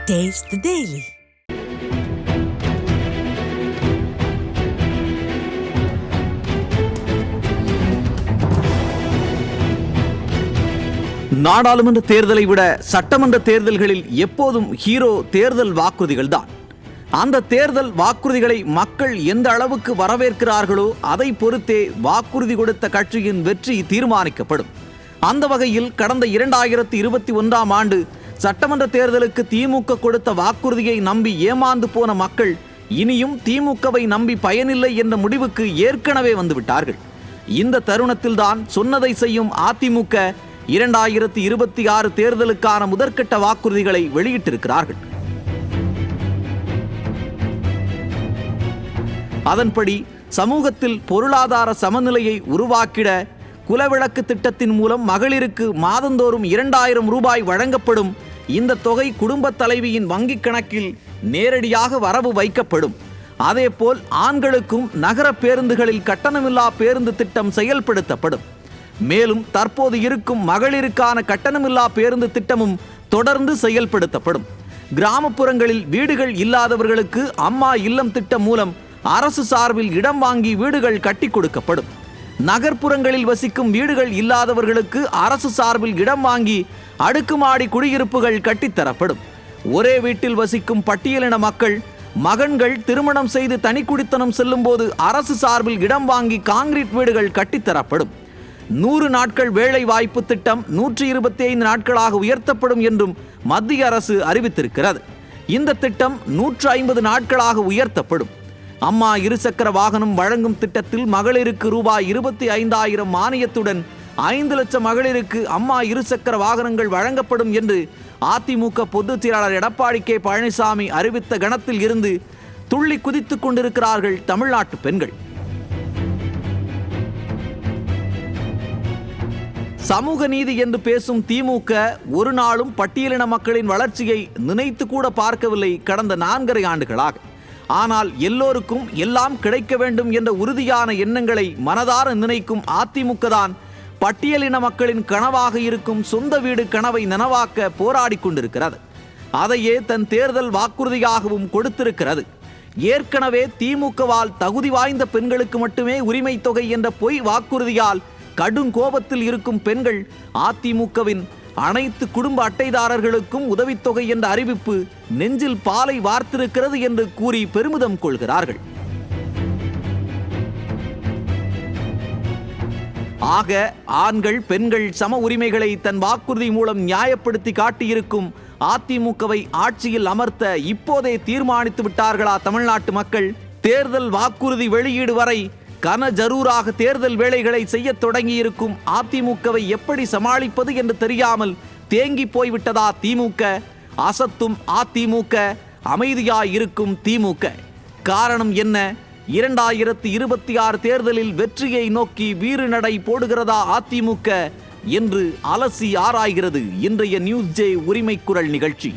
Taste the Daily. நாடாளுமன்ற தேர்தலை விட சட்டமன்ற தேர்தல்களில் எப்போதும் ஹீரோ தேர்தல் வாக்குறுதிகள் தான். அந்த தேர்தல் வாக்குறுதிகளை மக்கள் எந்த அளவுக்கு வரவேற்கிறார்களோ அதை பொறுத்தே வாக்குறுதி கொடுத்த கட்சியின் வெற்றி தீர்மானிக்கப்படும். அந்த வகையில் கடந்த 2021ஆம் ஆண்டு சட்டமன்ற தேர்தலுக்கு திமுக கொடுத்த வாக்குறுதியை நம்பி ஏமாந்து போன மக்கள் இனியும் திமுகவை நம்பி பயனில்லை என்ற முடிவுக்கு ஏற்கனவே வந்துவிட்டார்கள். இந்த தருணத்தில்தான் சொன்னதை செய்யும் அதிமுக 2026 தேர்தலுக்கான முதற்கட்ட வாக்குறுதிகளை வெளியிட்டிருக்கிறார்கள். அதன்படி சமூகத்தில் பொருளாதார சமநிலையை உருவாக்கிட குலவிளக்கு திட்டத்தின் மூலம் மகளிருக்கு மாதந்தோறும் 2000 ரூபாய் வழங்கப்படும். இந்த தொகை குடும்ப தலைவியின் வங்கிக் கணக்கில் நேரடியாக வரவு வைக்கப்படும். அதேபோல் ஆண்களுக்கும் நகர பேருந்துகளில் கட்டணமில்லா பேருந்து திட்டம் செயல்படுத்தப்படும். மேலும் தற்போது இருக்கும் மகளிருக்கான கட்டணமில்லா பேருந்து திட்டமும் தொடர்ந்து செயல்படுத்தப்படும். கிராமப்புறங்களில் வீடுகள் இல்லாதவர்களுக்கு அம்மா இல்லம் திட்டம் மூலம் அரசு சார்பில் இடம் வாங்கி வீடுகள் கட்டி கொடுக்கப்படும். நகர்ப்புறங்களில் வசிக்கும் வீடுகள் இல்லாதவர்களுக்கு அரசு சார்பில் இடம் வாங்கி அடுக்குமாடி குடியிருப்புகள் கட்டித்தரப்படும். ஒரே வீட்டில் வசிக்கும் பட்டியலின மக்கள் மகன்கள் திருமணம் செய்து தனிக்குடித்தனம் செல்லும் போது அரசு சார்பில் இடம் வாங்கி காங்கிரீட் வீடுகள் கட்டித்தரப்படும். 100 நாட்கள் வேலை வாய்ப்பு திட்டம் 125 நாட்களாக உயர்த்தப்படும் என்றும் மத்திய அரசு அறிவித்திருக்கிறது. இந்த திட்டம் 150 நாட்களாக உயர்த்தப்படும். அம்மா இருசக்கர வாகனம் வழங்கும் திட்டத்தில் மகளிருக்கு ரூபாய் 25,000 மானியத்துடன் 5 லட்சம் மகளிருக்கு அம்மா இருசக்கர வாகனங்கள் வழங்கப்படும் என்று அதிமுக பொதுச் செயலாளர் எடப்பாடி கே பழனிசாமி அறிவித்த கணத்தில் இருந்து துள்ளி குதித்துக் கொண்டிருக்கிறார்கள் தமிழ்நாட்டு பெண்கள். சமூக நீதி என்று பேசும் திமுக ஒரு நாளும் பட்டியலின மக்களின் வளர்ச்சியை நினைத்து கூட பார்க்கவில்லை கடந்த 4.5 ஆண்டுகளாக. ஆனால் எல்லோருக்கும் எல்லாம் கிடைக்க வேண்டும் என்ற உறுதியான எண்ணங்களை மனதார நினைக்கும் அதிமுக தான் பட்டியலின மக்களின் கனவாக இருக்கும் சொந்த வீடு கனவை நனவாக்க போராடி கொண்டிருக்கிறது. அதையே தன் தேர்தல் வாக்குறுதியாகவும் கொடுத்திருக்கிறது. ஏற்கனவே திமுகவால் தகுதி வாய்ந்த பெண்களுக்கு மட்டுமே உரிமை தொகை என்ற பொய் வாக்குறுதியால் கடும் கோபத்தில் இருக்கும் பெண்கள் அதிமுகவின் அனைத்து குடும்ப அட்டைதாரர்களுக்கும் உதவித்தொகை என்ற அறிவிப்பு நெஞ்சில் பாலை வார்த்திருக்கிறது என்று கூறி பெருமிதம் கொள்கிறார்கள். ஆக ஆண்கள் பெண்கள் சம உரிமைகளை தன் வாக்குறுதி மூலம் நியாயப்படுத்தி காட்டியிருக்கும் அதிமுகவை ஆட்சியில் அமர்த்த இப்போதே தீர்மானித்து விட்டார்களா தமிழ்நாட்டு மக்கள்? தேர்தல் வாக்குறுதி வெளியீடு வரை கன ஜரூராக தேர்தல் வேலைகளை செய்ய தொடங்கியிருக்கும் அதிமுகவை எப்படி சமாளிப்பது என்று தெரியாமல் தேங்கி போய்விட்டதா திமுக? அசத்தும் அதிமுக, அமைதியாயிருக்கும் திமுக. காரணம் என்ன? 2026 தேர்தலில் வெற்றியை நோக்கி வீறு நடை போடுகிறதா அதிமுக என்று அலசி ஆராய்கிறது இன்றைய நியூஸ் ஜே உரிமை குரல் நிகழ்ச்சி.